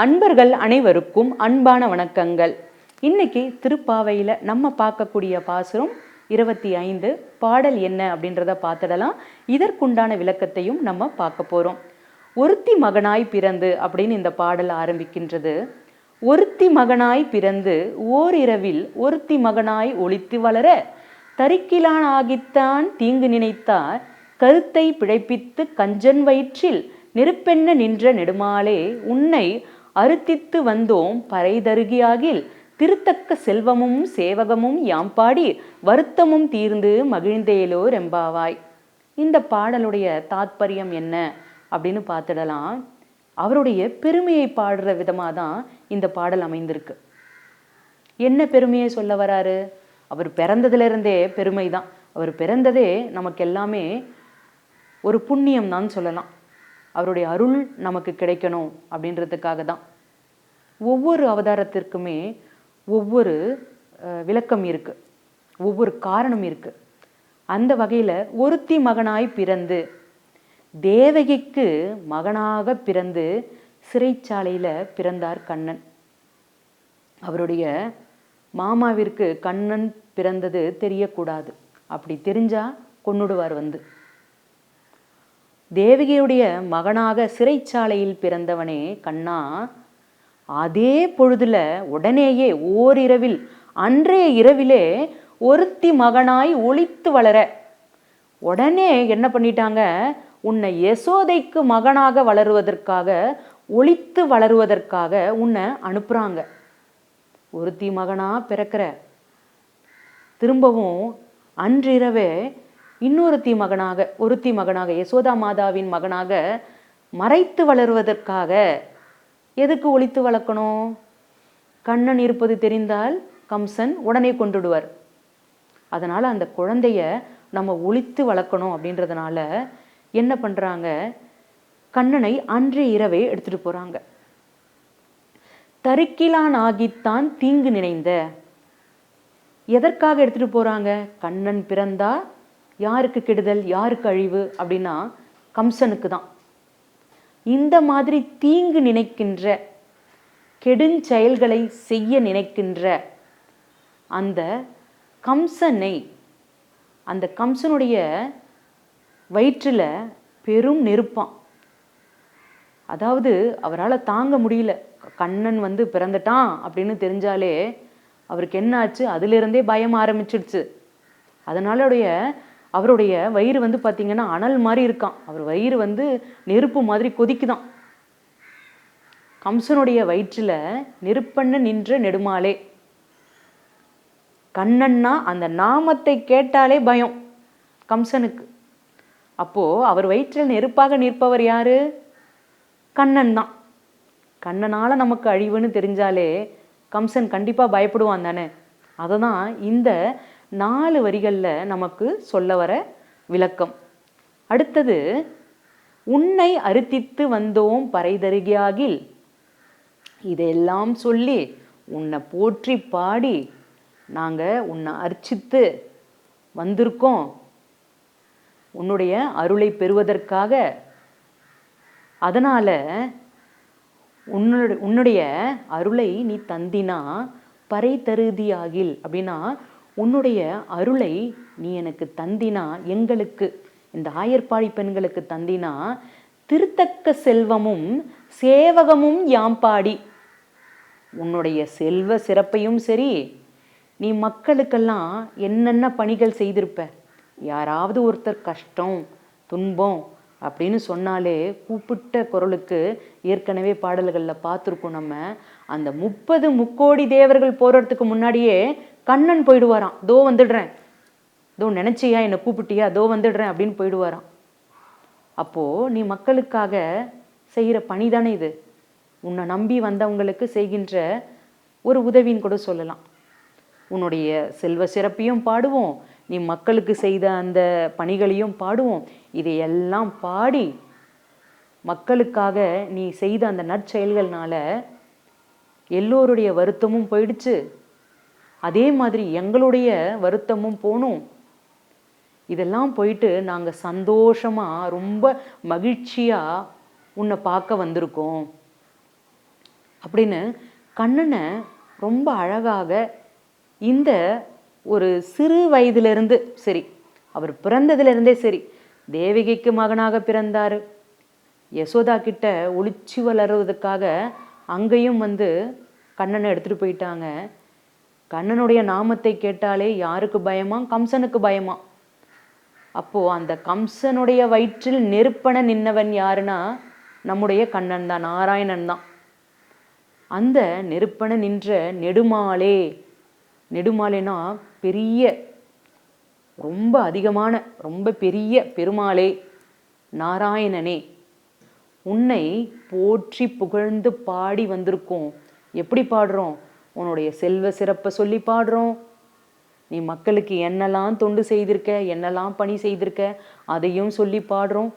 அன்பர்கள் அனைவருக்கும் அன்பான வணக்கங்கள். இன்னைக்கு திருப்பாவையில் நம்ம பார்க்கக்கூடிய பாசுரம் 25 பாடல் என்ன அப்படின்றத பார்த்துடலாம். இதற்குண்டான விளக்கத்தையும் நம்ம பார்க்க போகிறோம். ஒருத்தி மகனாய் பிறந்து அப்படின்னு இந்த பாடல் ஆரம்பிக்கின்றது. ஒருத்தி மகனாய் பிறந்து ஓரிரவில் ஒருத்தி மகனாய் ஒளித்து வளர தரிக்கிலான் ஆகித்தான் தீங்கு நினைத்தார் கருத்தை பிழைப்பித்து கஞ்சன் வயிற்றில் நெருப்பென்ன நின்ற நெடுமாலே உன்னை அறுத்தித்து வந்தோம் பறைதருகியாகில் திருத்தக்க செல்வமும் சேவகமும் யாம்பாடி வருத்தமும் தீர்ந்து மகிழ்ந்தேலோ ரெம்பாவாய். இந்த பாடலுடைய தாத்பரியம் என்ன அப்படின்னு பார்த்துடலாம். அவருடைய பெருமையை பாடுற விதமாக தான் இந்த பாடல் அமைந்திருக்கு. என்ன பெருமையை சொல்ல வராரு? அவர் பிறந்ததுலேருந்தே பெருமை தான். அவர் பிறந்ததே நமக்கு எல்லாமே ஒரு புண்ணியம் தான் சொல்லலாம். அவருடைய அருள் நமக்கு கிடைக்கணும் அப்படின்றதுக்காக தான். ஒவ்வொரு அவதாரத்திற்குமே ஒவ்வொரு விளக்கம் இருக்கு, ஒவ்வொரு காரணம் இருக்கு. அந்த வகையில் ஒருத்தி மகனாய் பிறந்து தேவகிக்கு மகனாக பிறந்து சிறைச்சாலையில் பிறந்தார் கண்ணன். அவருடைய மாமாவிற்கு கண்ணன் பிறந்தது தெரியக்கூடாது. அப்படி தெரிஞ்சா கொன்னுடுவார் வந்து. தேவகியுடைய மகனாக சிறைச்சாலையில் பிறந்தவனே கண்ணா, அதே பொழுதுல உடனேயே ஓரிரவில் அன்றைய இரவிலே ஒருத்தி மகனாய் ஒளித்து வளர உடனே என்ன பண்ணிட்டாங்க, உன்னை யசோதைக்கு மகனாக வளருவதற்காக ஒளித்து வளருவதற்காக உன்னை அனுப்புறாங்க. ஒருத்தி மகனா பிறக்கிற, திரும்பவும் அன்றிரவே இன்னொருத்தி மகனாக யசோதா மாதாவின் மகனாக மறைத்து வளருவதற்காக. எதுக்கு ஒளித்து வளர்க்கணும்? கண்ணன் இருப்பது தெரிந்தால் கம்சன் உடனே கொண்டுடுவார். அதனால அந்த குழந்தைய நம்ம ஒளித்து வளர்க்கணும் அப்படின்றதுனால என்ன பண்றாங்க, கண்ணனை அன்றைய இரவே எடுத்துட்டு போறாங்க. தரிக்கிலான் ஆகித்தான் தீங்கு நினைந்த. எதற்காக எடுத்துட்டு போறாங்க? கண்ணன் பிறந்தா யாருக்கு கெடுதல், யாருக்கு அழிவு அப்படின்னா கம்சனுக்கு தான். இந்த மாதிரி தீங்கு நினைக்கின்ற, கெடுஞ்செயல்களை செய்ய நினைக்கின்ற அந்த கம்சனை, அந்த கம்சனுடைய வயிற்றில் பெரும் நெருப்பான். அதாவது அவரால் தாங்க முடியல. கண்ணன் வந்து பிறந்துட்டான் அப்படின்னு தெரிஞ்சாலே அவருக்கு என்ன ஆச்சு, அதிலிருந்தே பயம் ஆரம்பிச்சிடுச்சு. அதனால அவருடைய வயிறு வந்து பார்த்தீங்கன்னா அனல் மாதிரி இருக்கான். அவர் வயிறு வந்து நெருப்பு மாதிரி கொதிக்குதான். கம்சனுடைய வயிற்றில் நெருப்பண்ண நின்ற நெடுமாலே. கண்ணன்னா அந்த நாமத்தை கேட்டாலே பயம் கம்சனுக்கு. அப்போ அவர் வயிற்றில் நெருப்பாக நிற்பவர் யாரு? கண்ணன் தான். கண்ணனால நமக்கு அழிவுன்னு தெரிஞ்சாலே கம்சன் கண்டிப்பா பயப்படுவான் தானே. அதை தான் இந்த 4 வரிகளில் நமக்கு சொல்ல வர விளக்கம். அடுத்தது, உன்னை அறுத்தித்து வந்தோம் பறைதருகியாகில். இதெல்லாம் சொல்லி உன்னை போற்றி பாடி நாங்கள் உன்னை அர்ச்சித்து வந்திருக்கோம் உன்னுடைய அருளை பெறுவதற்காக. அதனால உன்னுடைய அருளை நீ தந்தினா பறை தருதியாகில் அப்படின்னா, உன்னுடைய அருளை நீ எனக்கு தந்தினா, எங்களுக்கு இந்த ஆயர்பாடி பெண்களுக்கு தந்தினா திருத்தக்க செல்வமும் சேவகமும் யாம்பாடி. உன்னுடைய செல்வ சிறப்பையும் சரி, நீ மக்களுக்கெல்லாம் என்னென்ன பணிகள் செய்திருப்ப. யாராவது ஒருத்தர் கஷ்டம் துன்பம் அப்படின்னு சொன்னாலே கூப்பிட்ட குரலுக்கு ஏற்கனவே பாடல்களில் பார்த்துருக்கோம் நம்ம. அந்த 30 முக்கோடி தேவர்கள் போறதுக்கு முன்னாடியே கண்ணன் போயிடுவாராம். தோ வந்துடுறேன், தோ நினைச்சியா என்னை கூப்பிட்டியா, தோ வந்துடுறேன் அப்படின்னு போயிடுவாராம். அப்போ நீ மக்களுக்காக செய்கிற பணி தானே இது. உன்னை நம்பி வந்தவங்களுக்கு செய்கின்ற ஒரு உதவின்னு கூட சொல்லலாம். உன்னுடைய செல்வ சிறப்பையும் பாடுவோம், நீ மக்களுக்கு செய்த அந்த பணிகளையும் பாடுவோம். இதையெல்லாம் பாடி மக்களுக்காக நீ செய்த அந்த நற்செயல்கள்னால எல்லோருடைய வருத்தமும் போயிடுச்சு. அதே மாதிரி எங்களுடைய வருத்தமும் போகணும். இதெல்லாம் போயிட்டு நாங்கள் சந்தோஷமாக ரொம்ப மகிழ்ச்சியாக உன்னை பார்க்க வந்திருக்கோம். அப்படின்னு கண்ணனை ரொம்ப அழகாக இந்த ஒரு சிறு வயதிலிருந்து சரி, அவர் பிறந்ததிலிருந்தே சரி, தேவகிக்கு மகனாக பிறந்தார், யசோதா கிட்ட ஒளிச்சு வளருவதற்காக அங்கேயும் கண்ணனை எடுத்துகிட்டு போயிட்டாங்க. கண்ணனுடைய நாமத்தை கேட்டாலே யாருக்கு பயமா? கம்சனுக்கு பயமா. அப்போது அந்த கம்சனுடைய வயிற்றில் நெருப்பென நின்னவன் யாருன்னா நம்முடைய கண்ணன் தான், நாராயணன் தான். அந்த நெருப்பென நின்ற நெடுமாலே, நெடுமாலேனா பெரிய, ரொம்ப அதிகமான, ரொம்ப பெரிய பெருமாளே, நாராயணனே, உன்னை போற்றி புகழ்ந்து பாடி வந்திருக்கோம். எப்படி பாடுறோம்? உன்னுடைய செல்வ சிறப்பை சொல்லி பாடுறோம். நீ மக்களுக்கு என்னெல்லாம் தொண்டு செய்திருக்க, என்னெல்லாம் பணி செய்திருக்க, அதையும் சொல்லி பாடுறோம்.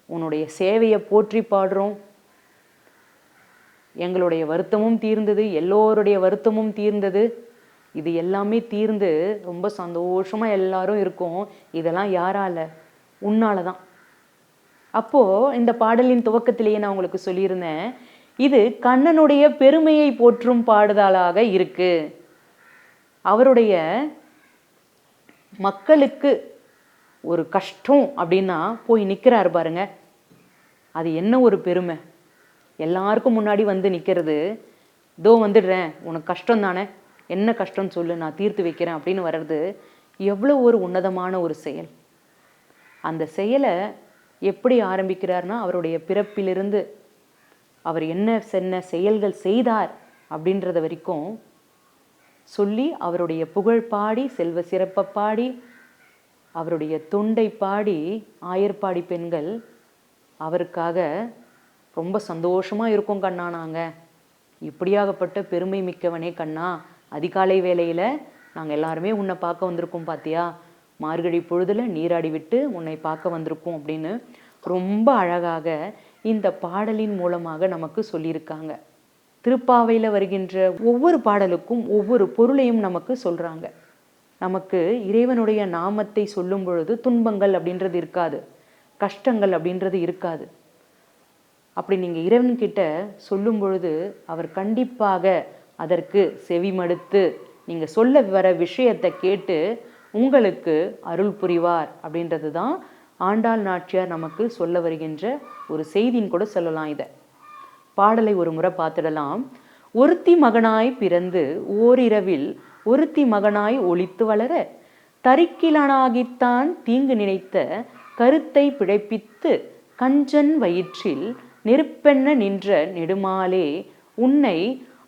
உன்னுடைய சேவையை போற்றி பாடுறோம். எங்களுடைய வருத்தமும் தீர்ந்தது, எல்லோருடைய வருத்தமும் தீர்ந்தது. இது எல்லாமே தீர்ந்து ரொம்ப சந்தோஷமாக எல்லாரும் இருக்கும். இதெல்லாம் யாரால? உன்னால தான். அப்போது இந்த பாடலின் துவக்கத்திலேயே நான் உங்களுக்கு சொல்லியிருந்தேன், இது கண்ணனுடைய பெருமையை போற்றும் பாடுதலாக இருக்கு. அவருடைய மக்களுக்கு ஒரு கஷ்டம் அப்படின்னா போய் நிற்கிறாரு பாருங்க, அது என்ன ஒரு பெருமை. எல்லாருக்கும் முன்னாடி நிற்கிறது, இதோ வந்துடுறேன், உனக்கு கஷ்டம் தானே, என்ன கஷ்டம்னு சொல்லு, நான் தீர்த்து வைக்கிறேன் அப்படின்னு வர்றது எவ்வளோ ஒரு உன்னதமான ஒரு செயல். அந்த செயலை எப்படி ஆரம்பிக்கிறார்னா, அவருடைய பிறப்பிலிருந்து அவர் என்ன செயல்கள் செய்தார் அப்படின்றத வரைக்கும் சொல்லி, அவருடைய புகழ் பாடி, செல்வ சிறப்பை பாடி, அவருடைய தொண்டை பாடி, ஆயர்பாடி பெண்கள் அவருக்காக ரொம்ப சந்தோஷமாக இருக்கும். கண்ணா, நாங்கள் இப்படியாகப்பட்ட பெருமை மிக்கவனே கண்ணா, அதிகாலை வேளையில் நாங்கள் எல்லாருமே உன்னை பார்க்க வந்திருக்கோம் பார்த்தியா, மார்கழி பொழுதில் நீராடி விட்டு உன்னை பார்க்க வந்திருக்கோம் அப்படின்னு ரொம்ப அழகாக இந்த பாடலின் மூலமாக நமக்கு சொல்லியிருக்காங்க. திருப்பாவையில் வருகின்ற ஒவ்வொரு பாடலுக்கும் ஒவ்வொரு பொருளையும் நமக்கு சொல்கிறாங்க. நமக்கு இறைவனுடைய நாமத்தை சொல்லும் பொழுது துன்பங்கள் அப்படின்றது இருக்காது, கஷ்டங்கள் அப்படின்றது இருக்காது. அப்படி நீங்கள் இறைவன்கிட்ட சொல்லும் பொழுது அவர் கண்டிப்பாக அதற்கு செவிமடுத்து நீங்கள் சொல்ல வர விஷயத்தை கேட்டு உங்களுக்கு அருள் புரிவார். அப்படின்றது தான் ஆண்டாள் நாச்சியார் நமக்கு சொல்ல வருகின்ற ஒரு செய்தின்னு கூட சொல்லலாம். இதை பாடலை ஒரு முறை பார்த்துடலாம். ஒருத்தி மகனாய் பிறந்து ஓரிரவில் ஒருத்தி மகனாய் ஒளித்து வளர தரிக்கிலனாகித்தான் தீங்கு நினைத்த கருத்தை பிழைப்பித்து கஞ்சன் வயிற்றில் நெருப்பென்ன நின்ற நெடுமாலே உன்னை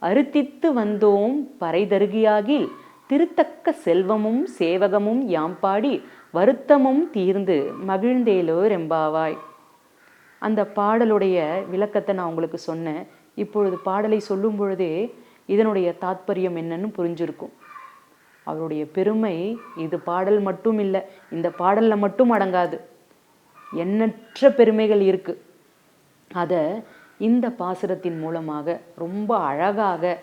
அறுத்தித்து வந்தோம் பறைதருகியாகில் திருத்தக்க செல்வமும் சேவகமும் யாம்பாடி வருத்தமும் தீர்ந்து மகிழ்ந்தேலோ ரெம்பாவாய். அந்த பாடலுடைய விளக்கத்தை நான் உங்களுக்கு சொன்னேன். இப்பொழுது பாடலை சொல்லும் பொழுதே இதனுடைய தாத்பரியம் என்னன்னு புரிஞ்சிருக்கும். அவருடைய பெருமை இது பாடல் மட்டும் இல்லை, இந்த பாடலில் மட்டும் அடங்காது, எண்ணற்ற பெருமைகள் இருக்கு. அதை இந்த பாசுரத்தின் மூலமாக ரொம்ப அழகாக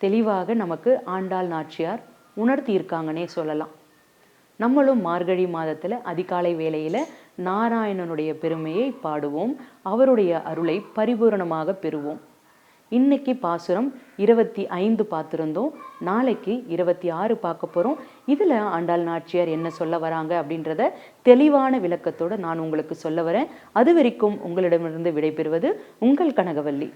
தெளிவாக நமக்கு ஆண்டாள் நாச்சியார் உணர்த்தியிருக்காங்கன்னே சொல்லலாம். நம்மளும் மார்கழி மாதத்தில் அதிகாலை வேளையில் நாராயணனுடைய பெருமையை பாடுவோம், அவருடைய அருளை பரிபூரணமாக பெறுவோம். இன்னைக்கு பாசுரம் 25 பார்த்துருந்தோம், நாளைக்கு 26 பார்க்க போகிறோம். இதில் ஆண்டாள் நாச்சியார் என்ன சொல்ல வராங்க அப்படின்றத தெளிவான விளக்கத்தோடு நான் உங்களுக்கு சொல்ல வரேன். அது வரைக்கும் உங்களிடமிருந்து விடைபெறுவது உங்கள் கனகவல்லி.